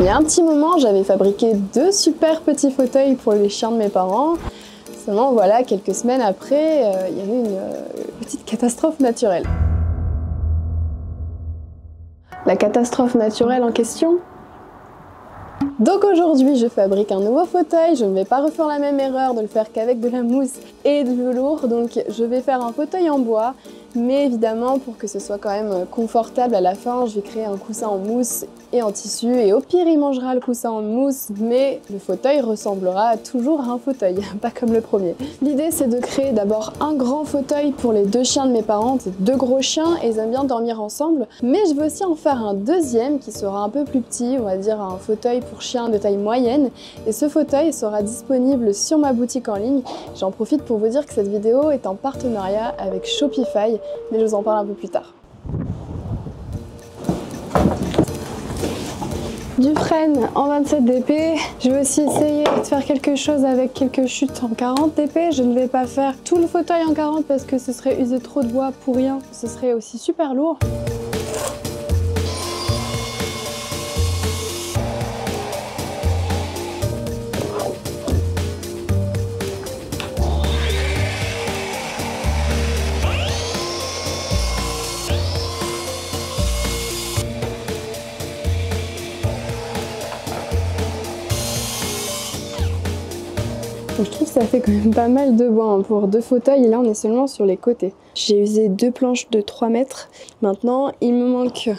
Il y a un petit moment, j'avais fabriqué 2 super petits fauteuils pour les chiens de mes parents. Seulement voilà, quelques semaines après, il y a eu une petite catastrophe naturelle. La catastrophe naturelle en question? Donc aujourd'hui, je fabrique un nouveau fauteuil. Je ne vais pas refaire la même erreur de le faire qu'avec de la mousse et du velours. Donc je vais faire un fauteuil en bois. Mais évidemment, pour que ce soit quand même confortable à la fin, je vais créer un coussin en mousse et en tissu. Et au pire, il mangera le coussin en mousse, mais le fauteuil ressemblera toujours à un fauteuil, pas comme le premier. L'idée, c'est de créer d'abord un grand fauteuil pour les 2 chiens de mes parents. C'est 2 gros chiens et ils aiment bien dormir ensemble. Mais je veux aussi en faire un deuxième qui sera un peu plus petit, on va dire un fauteuil pour chiens de taille moyenne. Et ce fauteuil sera disponible sur ma boutique en ligne. J'en profite pour vous dire que cette vidéo est en partenariat avec Shopify. Mais je vous en parle un peu plus tard. Du frêne en 27 dp. Je vais aussi essayer de faire quelque chose avec quelques chutes en 40 dp. Je ne vais pas faire tout le fauteuil en 40 parce que ce serait user trop de bois pour rien. Ce serait aussi super lourd. Je trouve que ça fait quand même pas mal de bois pour 2 fauteuils et là on est seulement sur les côtés. J'ai usé 2 planches de 3 mètres. Maintenant il me manque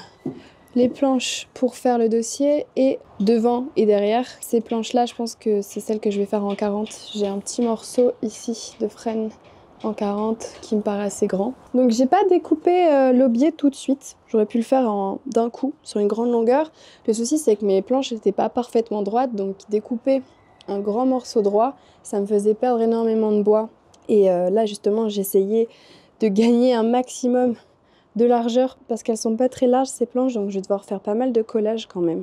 les planches pour faire le dossier et devant et derrière. Ces planches là je pense que c'est celles que je vais faire en 40. J'ai un petit morceau ici de frêne en 40 qui me paraît assez grand. Donc j'ai pas découpé l'aubier tout de suite. J'aurais pu le faire d'un coup sur une grande longueur. Le souci c'est que mes planches n'étaient pas parfaitement droites donc découper un grand morceau droit, ça me faisait perdre énormément de bois. Et là justement j'essayais de gagner un maximum de largeur parce qu'elles sont pas très larges ces planches, donc je vais devoir faire pas mal de collage quand même.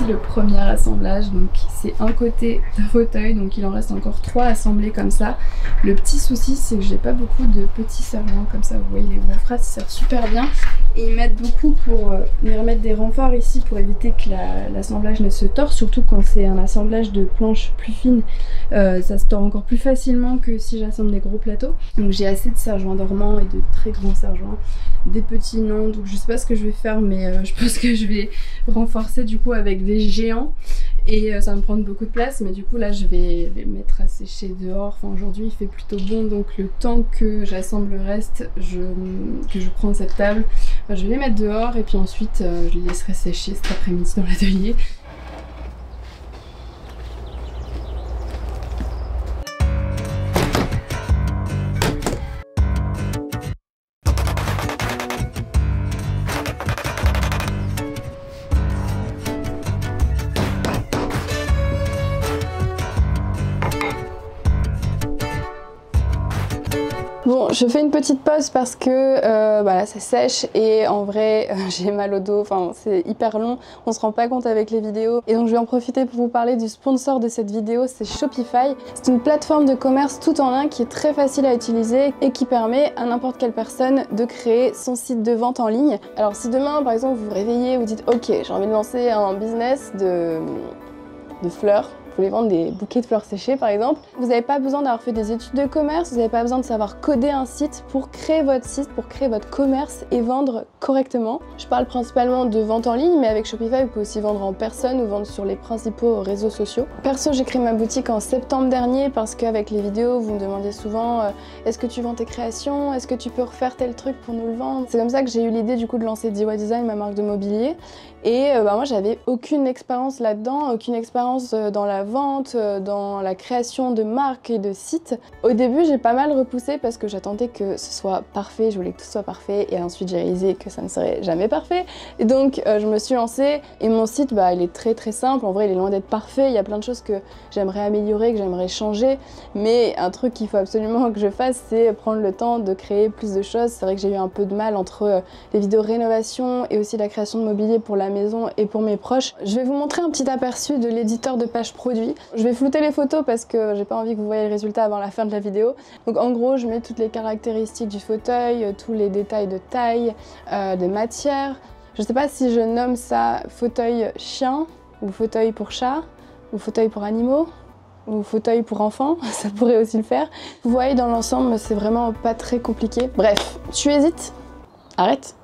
voici le premier assemblage. Donc c'est un côté d'un fauteuil, donc il en reste encore 3 assemblés comme ça. Le petit souci c'est que j'ai pas beaucoup de petits serre-joints comme ça, vous voyez les Wolfras ils servent super bien. Et ils m'aident beaucoup pour venir mettre des renforts ici pour éviter que l'assemblage ne se tord, surtout quand c'est un assemblage de planches plus fines, ça se tord encore plus facilement que si j'assemble des gros plateaux. Donc j'ai assez de serre-joints dormants et de très grands serre-joints, des petits non, donc je sais pas ce que je vais faire, mais je pense que je vais renforcer du coup avec des géants. Et ça va me prendre beaucoup de place, mais du coup là je vais mettre à sécher dehors. Enfin aujourd'hui il fait plutôt bon, donc le temps que j'assemble le reste, que je prends cette table, je vais les mettre dehors et puis ensuite je les laisserai sécher cet après-midi dans l'atelier. Bon, je fais une petite pause parce que voilà, ça sèche et en vrai j'ai mal au dos, enfin c'est hyper long, on se rend pas compte avec les vidéos. Et donc je vais en profiter pour vous parler du sponsor de cette vidéo, c'est Shopify. C'est une plateforme de commerce tout en un qui est très facile à utiliser et qui permet à n'importe quelle personne de créer son site de vente en ligne. Alors si demain par exemple vous vous réveillez, vous dites ok j'ai envie de lancer un business de fleurs, vous voulez vendre des bouquets de fleurs séchées par exemple, vous n'avez pas besoin d'avoir fait des études de commerce, vous n'avez pas besoin de savoir coder un site pour créer votre site, pour créer votre commerce et vendre correctement. Je parle principalement de vente en ligne, mais avec Shopify vous pouvez aussi vendre en personne ou vendre sur les principaux réseaux sociaux. Perso j'ai créé ma boutique en septembre dernier parce qu'avec les vidéos vous me demandez souvent est-ce que tu vends tes créations, est-ce que tu peux refaire tel truc pour nous le vendre. C'est comme ça que j'ai eu l'idée du coup de lancer DIY Design, ma marque de mobilier. Et moi j'avais aucune expérience là-dedans, aucune expérience dans la vente, dans la création de marques et de sites. Au début j'ai pas mal repoussé parce que j'attendais que ce soit parfait, je voulais que tout soit parfait et ensuite j'ai réalisé que ça ne serait jamais parfait. Et donc je me suis lancée et mon site il est très simple, en vrai il est loin d'être parfait, il y a plein de choses que j'aimerais améliorer, que j'aimerais changer, mais un truc qu'il faut absolument que je fasse c'est prendre le temps de créer plus de choses. C'est vrai que j'ai eu un peu de mal entre les vidéos rénovation et aussi la création de mobilier pour la maison et pour mes proches. Je vais vous montrer un petit aperçu de l'éditeur de page produit. Je vais flouter les photos parce que j'ai pas envie que vous voyez le résultat avant la fin de la vidéo. Donc en gros je mets toutes les caractéristiques du fauteuil, tous les détails de taille, de matière. Je sais pas si je nomme ça fauteuil chien ou fauteuil pour chat ou fauteuil pour animaux ou fauteuil pour enfants, ça pourrait aussi le faire. Vous voyez dans l'ensemble c'est vraiment pas très compliqué. Bref, tu hésites? Arrête.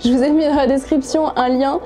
Je vous ai mis dans la description un lien,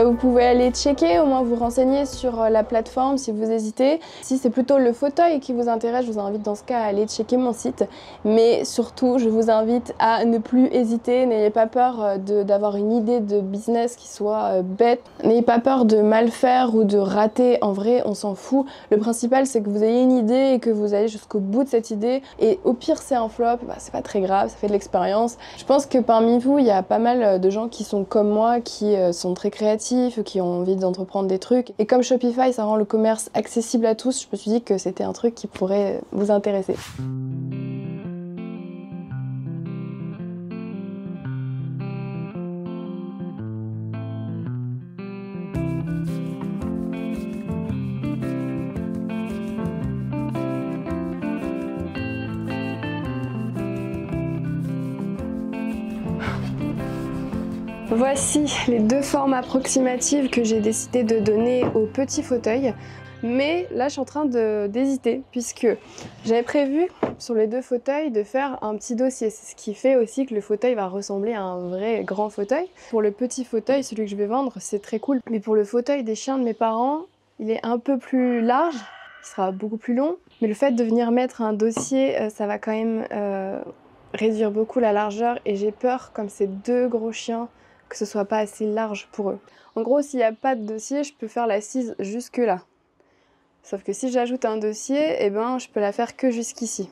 vous pouvez aller checker, au moins vous renseigner sur la plateforme si vous hésitez. Si c'est plutôt le fauteuil qui vous intéresse, je vous invite dans ce cas à aller checker mon site. Mais surtout, je vous invite à ne plus hésiter, n'ayez pas peur d'avoir une idée de business qui soit bête. N'ayez pas peur de mal faire ou de rater, en vrai on s'en fout. Le principal c'est que vous ayez une idée et que vous allez jusqu'au bout de cette idée. Et au pire c'est un flop, c'est pas très grave, ça fait de l'expérience. Je pense que parmi vous, il y a pas mal de gens qui sont comme moi, qui sont très créatifs, qui ont envie d'entreprendre des trucs. Et comme Shopify, ça rend le commerce accessible à tous, je me suis dit que c'était un truc qui pourrait vous intéresser. Voici les deux formes approximatives que j'ai décidé de donner au petit fauteuil. Mais là, je suis en train d'hésiter puisque j'avais prévu sur les deux fauteuils de faire un petit dossier. C'est ce qui fait aussi que le fauteuil va ressembler à un vrai grand fauteuil. Pour le petit fauteuil, celui que je vais vendre, c'est très cool. Mais pour le fauteuil des chiens de mes parents, il est un peu plus large, il sera beaucoup plus long. Mais le fait de venir mettre un dossier, ça va quand même réduire beaucoup la largeur et j'ai peur, comme c'est deux gros chiens, que ce soit pas assez large pour eux. En gros, s'il n'y a pas de dossier, je peux faire l'assise jusque là. Sauf que si j'ajoute un dossier, eh ben, je peux la faire que jusqu'ici.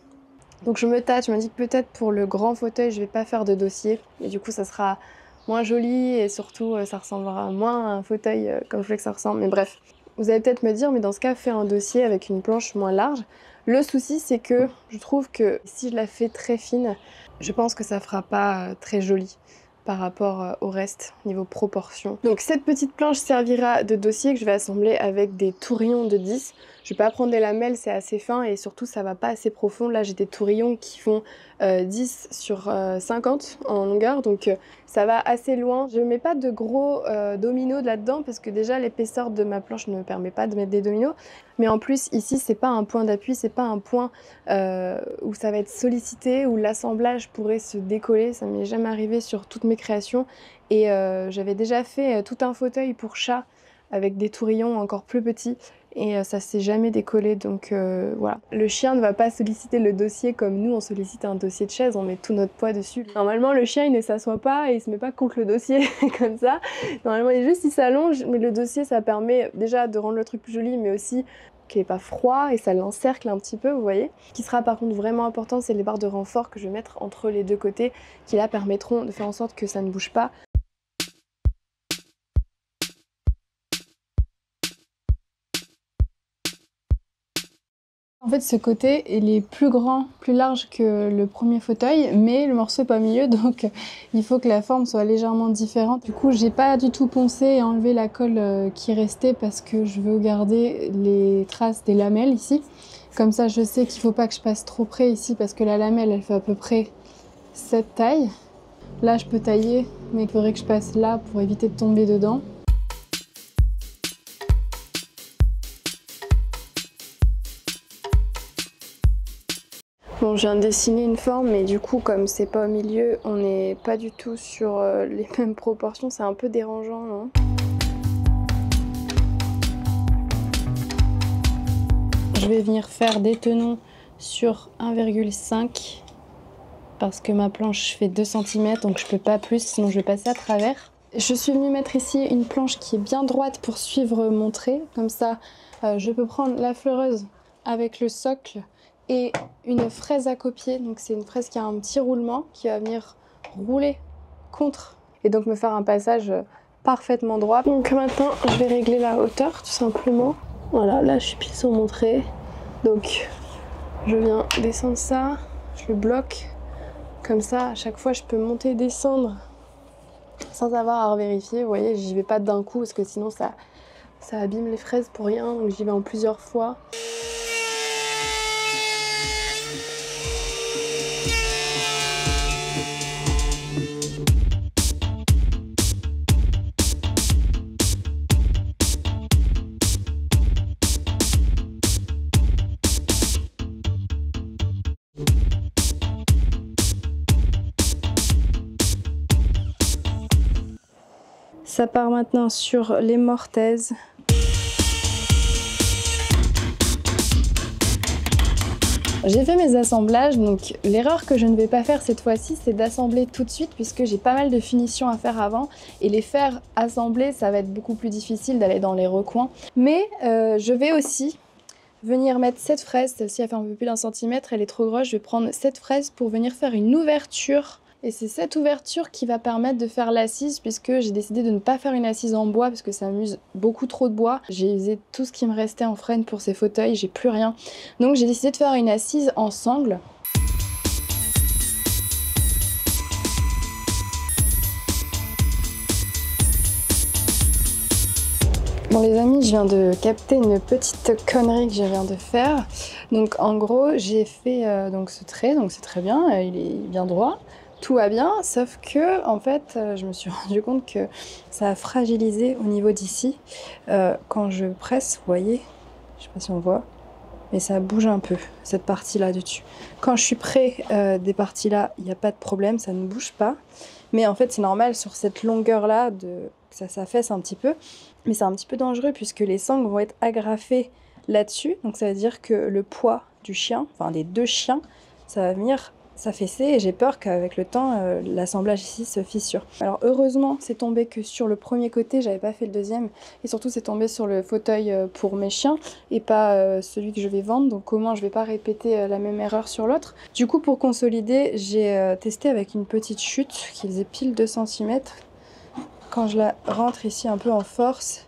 Donc je me tâte, je me dis que peut-être pour le grand fauteuil, je vais pas faire de dossier. Et du coup, ça sera moins joli et surtout, ça ressemblera moins à un fauteuil comme je voulais que ça ressemble. Mais bref, vous allez peut-être me dire, mais dans ce cas, fais un dossier avec une planche moins large. Le souci, c'est que je trouve que si je la fais très fine, je pense que ça fera pas très joli. par rapport au reste, niveau proportion. Donc cette petite planche servira de dossier que je vais assembler avec des tourillons de 10. Je vais pas prendre des lamelles, c'est assez fin et surtout ça va pas assez profond. Là j'ai des tourillons qui font 10 sur 50 en longueur, donc ça va assez loin. Je mets pas de gros dominos là-dedans parce que déjà l'épaisseur de ma planche ne me permet pas de mettre des dominos. Mais en plus ici c'est pas un point d'appui, c'est pas un point où ça va être sollicité, où l'assemblage pourrait se décoller. Ça m'est jamais arrivé sur toutes mes créations et j'avais déjà fait tout un fauteuil pour chat avec des tourillons encore plus petits et ça s'est jamais décollé, donc voilà. Le chien ne va pas solliciter le dossier comme nous on sollicite un dossier de chaise, on met tout notre poids dessus. Normalement le chien il ne s'assoit pas et il se met pas contre le dossier comme ça. Normalement il s'allonge, mais le dossier ça permet déjà de rendre le truc plus joli, mais aussi qu'il n'est pas froid et ça l'encercle un petit peu, vous voyez. Ce qui sera par contre vraiment important, c'est les barres de renfort que je vais mettre entre les deux côtés qui là permettront de faire en sorte que ça ne bouge pas. En fait, ce côté, il est plus grand, plus large que le premier fauteuil, mais le morceau est pas au milieu, donc il faut que la forme soit légèrement différente. Du coup, j'ai pas du tout poncé et enlevé la colle qui restait parce que je veux garder les traces des lamelles ici. Comme ça, je sais qu'il faut pas que je passe trop près ici parce que la lamelle, elle fait à peu près cette taille. Là, je peux tailler, mais il faudrait que je passe là pour éviter de tomber dedans. Bon, je viens de dessiner une forme, mais du coup, comme c'est pas au milieu, on n'est pas du tout sur les mêmes proportions. C'est un peu dérangeant, non ? Je vais venir faire des tenons sur 1,5 parce que ma planche fait 2 cm, donc je peux pas plus, sinon je vais passer à travers. Je suis venue mettre ici une planche qui est bien droite pour suivre mon trait. Comme ça, je peux prendre la fleureuse avec le socle et une fraise à copier. Donc c'est une fraise qui a un petit roulement qui va venir rouler contre et donc me faire un passage parfaitement droit. Donc maintenant, je vais régler la hauteur tout simplement. Voilà, là je suis pile sur mon trait. Donc je viens descendre ça, je le bloque. Comme ça, à chaque fois, je peux monter et descendre sans avoir à revérifier. Vous voyez, j'y vais pas d'un coup parce que sinon ça abîme les fraises pour rien. Donc j'y vais en plusieurs fois. Ça part maintenant sur les mortaises. J'ai fait mes assemblages, donc l'erreur que je ne vais pas faire cette fois-ci, c'est d'assembler tout de suite puisque j'ai pas mal de finitions à faire avant et les faire assembler, ça va être beaucoup plus difficile d'aller dans les recoins. Mais je vais aussi venir mettre cette fraise, celle-ci elle fait un peu plus d'1 centimètre, elle est trop grosse, je vais prendre cette fraise pour venir faire une ouverture. Et c'est cette ouverture qui va permettre de faire l'assise puisque j'ai décidé de ne pas faire une assise en bois parce que ça m'use beaucoup trop de bois. J'ai usé tout ce qui me restait en frêne pour ces fauteuils, j'ai plus rien. Donc j'ai décidé de faire une assise en sangle. Bon les amis, je viens de capter une petite connerie que je viens de faire. Donc en gros, j'ai fait donc ce trait, donc c'est très bien, il est bien droit. Tout va bien, sauf que en fait, je me suis rendu compte que ça a fragilisé au niveau d'ici. Quand je presse, vous voyez, je sais pas si on voit, mais ça bouge un peu, cette partie-là dessus. Quand je suis près des parties-là, il n'y a pas de problème, ça ne bouge pas. Mais en fait, c'est normal sur cette longueur-là que ça s'affaisse un petit peu. Mais c'est un petit peu dangereux puisque les sangles vont être agrafées là-dessus. Donc ça veut dire que le poids du chien, enfin des deux chiens, ça va venir s'affaisser et j'ai peur qu'avec le temps l'assemblage ici se fissure. Alors heureusement c'est tombé que sur le premier côté, j'avais pas fait le deuxième et surtout c'est tombé sur le fauteuil pour mes chiens et pas celui que je vais vendre, donc au moins je vais pas répéter la même erreur sur l'autre. Du coup pour consolider, j'ai testé avec une petite chute qui faisait pile 2 cm. Quand je la rentre ici un peu en force,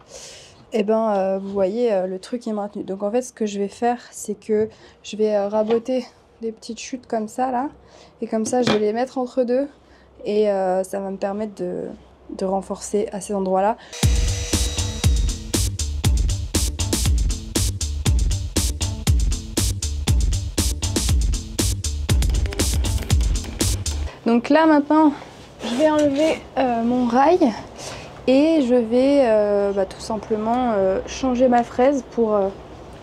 et ben vous voyez le truc est maintenu. Donc en fait ce que je vais faire, c'est que je vais raboter des petites chutes comme ça là, et comme ça je vais les mettre entre deux et ça va me permettre de renforcer à ces endroits-là. Donc là maintenant, je vais enlever mon rail et je vais tout simplement changer ma fraise pour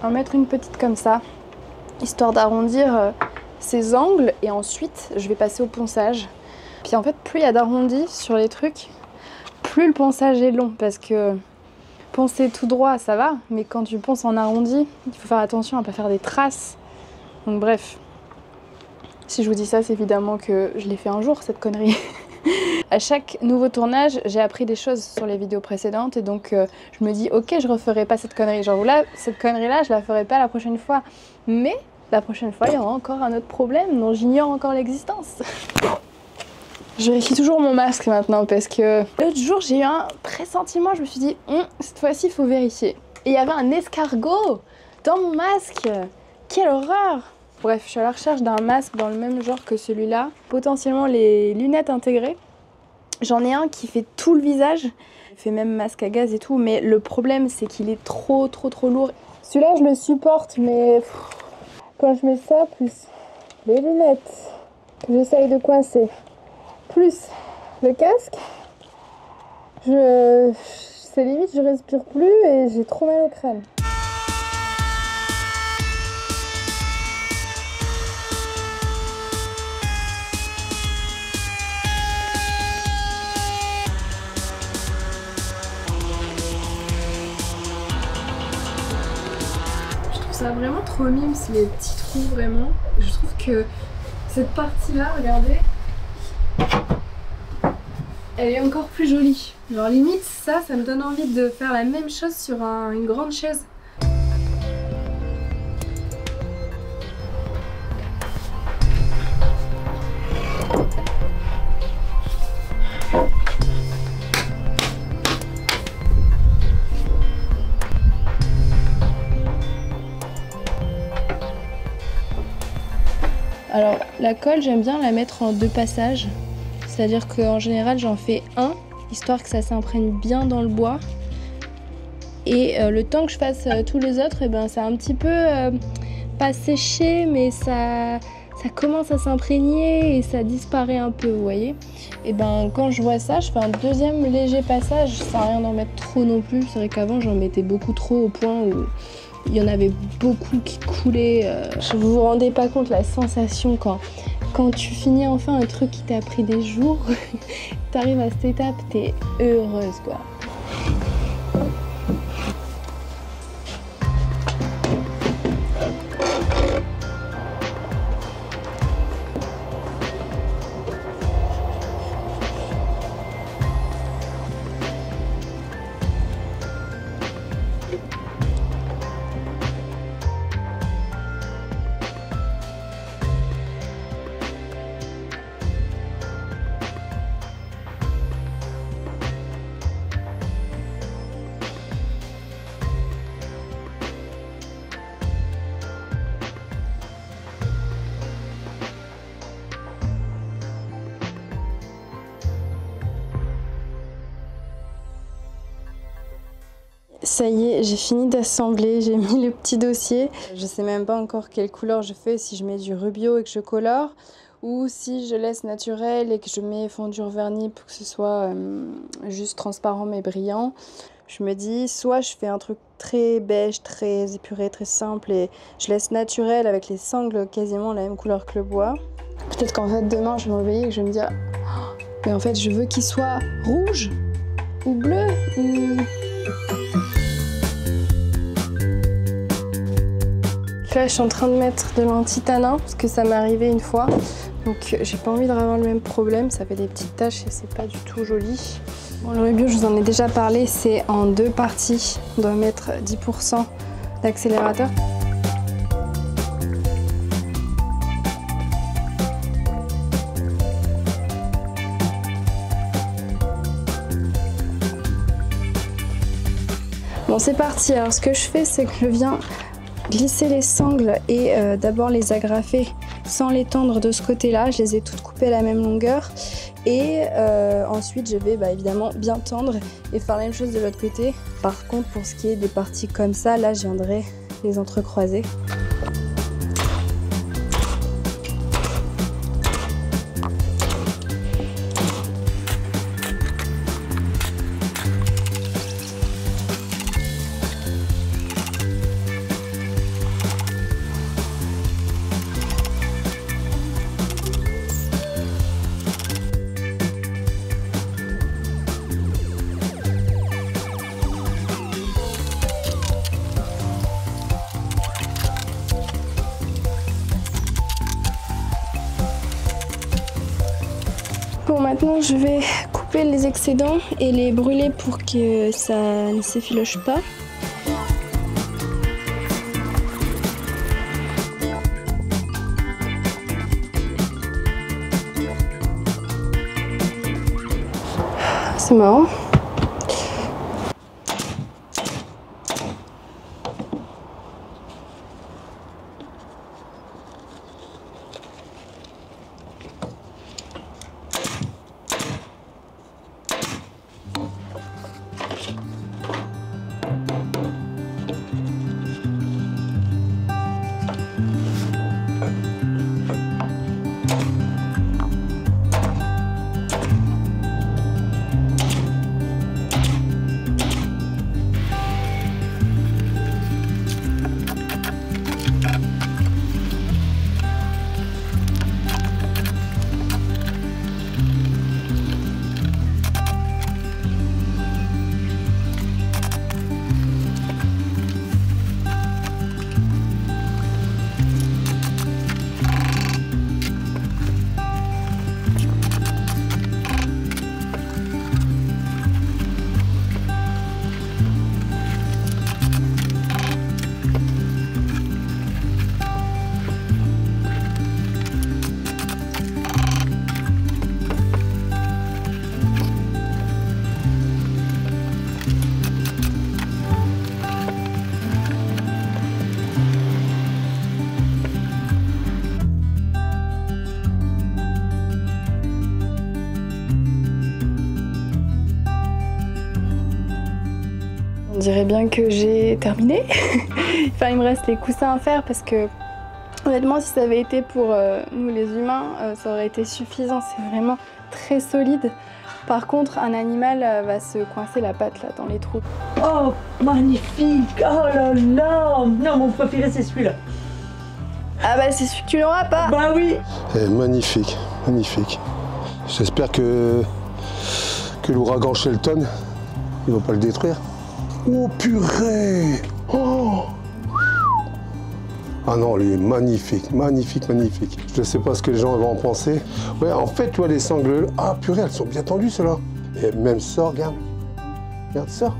en mettre une petite comme ça, histoire d'arrondir ces angles, et ensuite je vais passer au ponçage. Puis en fait, plus il y a d'arrondis sur les trucs, plus le ponçage est long, parce que poncer tout droit ça va, mais quand tu ponces en arrondi, il faut faire attention à ne pas faire des traces. Donc bref. Si je vous dis ça, c'est évidemment que je l'ai fait un jour, cette connerie. À chaque nouveau tournage, j'ai appris des choses sur les vidéos précédentes, et donc je me dis ok, je referai pas cette connerie. Genre là, cette connerie-là, je la ferai pas la prochaine fois. Mais la prochaine fois, il y aura encore un autre problème dont j'ignore encore l'existence. Je vérifie toujours mon masque maintenant, parce que l'autre jour, j'ai eu un pressentiment. Je me suis dit, cette fois-ci, il faut vérifier. Et il y avait un escargot dans mon masque. Quelle horreur! Bref, je suis à la recherche d'un masque dans le même genre que celui-là. Potentiellement les lunettes intégrées. J'en ai un qui fait tout le visage. Il fait même masque à gaz et tout. Mais le problème, c'est qu'il est trop lourd. Celui-là, je le supporte, mais quand je mets ça, plus les lunettes que j'essaye de coincer, plus le casque, c'est limite, je respire plus et j'ai trop mal au crâne. Ça a vraiment trop mimes, les petits trous, vraiment. Je trouve que cette partie-là, regardez, elle est encore plus jolie. Genre limite, ça me donne envie de faire la même chose sur une grande chaise. Alors la colle, j'aime bien la mettre en 2 passages, c'est-à-dire qu'en général j'en fais un, histoire que ça s'imprègne bien dans le bois, et le temps que je fasse tous les autres, et ben ça a un petit peu pas séché, mais ça commence à s'imprégner et ça disparaît un peu, vous voyez. Et ben quand je vois ça, je fais un deuxième léger passage, ça sert à rien d'en mettre trop non plus. C'est vrai qu'avant j'en mettais beaucoup trop au point où il y en avait beaucoup qui coulaient. Vous vous rendez pas compte la sensation quand tu finis enfin un truc qui t'a pris des jours, t'arrives à cette étape, t'es heureuse quoi. Ça y est, j'ai fini d'assembler, j'ai mis le petit dossier. Je sais même pas encore quelle couleur je fais, si je mets du rubio et que je colore, ou si je laisse naturel et que je mets fondure vernis pour que ce soit juste transparent mais brillant. Je me dis, soit je fais un truc très beige, très épuré, très simple, et je laisse naturel avec les sangles quasiment la même couleur que le bois. Peut-être qu'en fait demain je vais me réveiller et que je vais me dire, oh, mais en fait je veux qu'il soit rouge ou bleu ou... Là, je suis en train de mettre de l'antitanin parce que ça m'est arrivé une fois. Donc, j'ai pas envie de revoir le même problème. Ça fait des petites taches et c'est pas du tout joli. Bon, le rubio, je vous en ai déjà parlé, c'est en 2 parties. On doit mettre 10% d'accélérateur. Bon, c'est parti. Alors, ce que je fais, c'est que je viens glisser les sangles et d'abord les agrafer sans les tendre de ce côté-là. Je les ai toutes coupées à la même longueur. Et ensuite, je vais évidemment bien tendre et faire la même chose de l'autre côté. Par contre, pour ce qui est des parties comme ça, là, je viendrai les entrecroiser. Bon, maintenant je vais couper les excédents et les brûler pour que ça ne s'effiloche pas. C'est marrant. On dirait bien que j'ai terminé. Enfin, il me reste les coussins à faire parce que honnêtement, si ça avait été pour nous les humains, ça aurait été suffisant. C'est vraiment très solide. Par contre, un animal va se coincer la patte là dans les trous. Oh, magnifique! Oh là là! Non, mon préféré c'est celui-là. Ah bah c'est celui que tu n'auras pas. Bah oui! Magnifique, magnifique. J'espère que l'ouragan Shelton, il va pas le détruire. Oh purée! Oh! Ah non, il est magnifique, magnifique, magnifique. Je ne sais pas ce que les gens vont en penser. Ouais, en fait, tu vois, les sangles... Ah purée, elles sont bien tendues, celles-là. Et même ça, regarde. Regarde ça.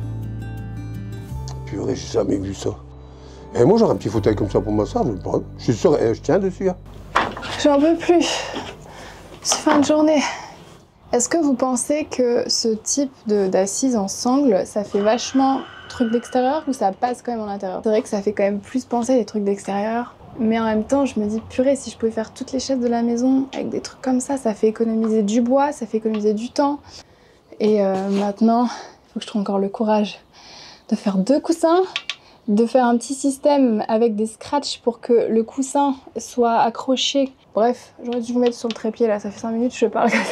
Purée, j'ai jamais vu ça. Et moi, j'aurais un petit fauteuil comme ça pour m'asseoir. Je suis sûr, je tiens dessus. Hein. J'en peux plus. C'est fin de journée. Est-ce que vous pensez que ce type d'assise en sangle, ça fait vachement truc d'extérieur ou ça passe quand même en intérieur? C'est vrai que ça fait quand même plus penser à des trucs d'extérieur. Mais en même temps, je me dis, purée, si je pouvais faire toutes les chaises de la maison avec des trucs comme ça fait économiser du bois, ça fait économiser du temps. Et maintenant, il faut que je trouve encore le courage de faire 2 coussins, de faire un petit système avec des scratchs pour que le coussin soit accroché. Bref, j'aurais dû vous mettre sur le trépied là, ça fait 5 minutes que je parle comme ça.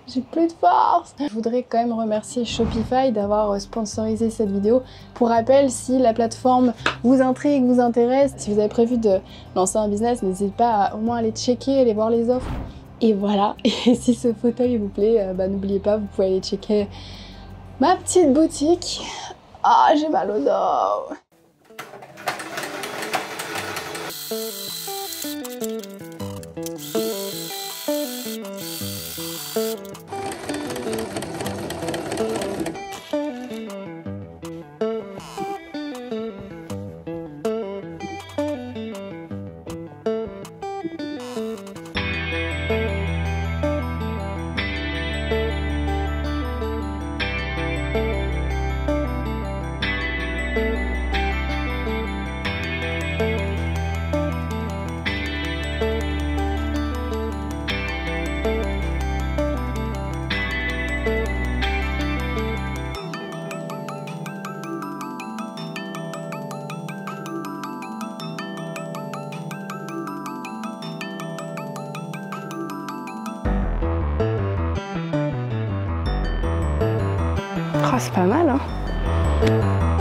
J'ai plus de force. Je voudrais quand même remercier Shopify d'avoir sponsorisé cette vidéo. Pour rappel, si la plateforme vous intrigue, vous intéresse, si vous avez prévu de lancer un business, n'hésitez pas à au moins aller checker, aller voir les offres. Et voilà, et si ce fauteuil vous plaît, n'oubliez pas, vous pouvez aller checker ma petite boutique. Ah, j'ai mal au dos. Oh, c'est pas mal, hein.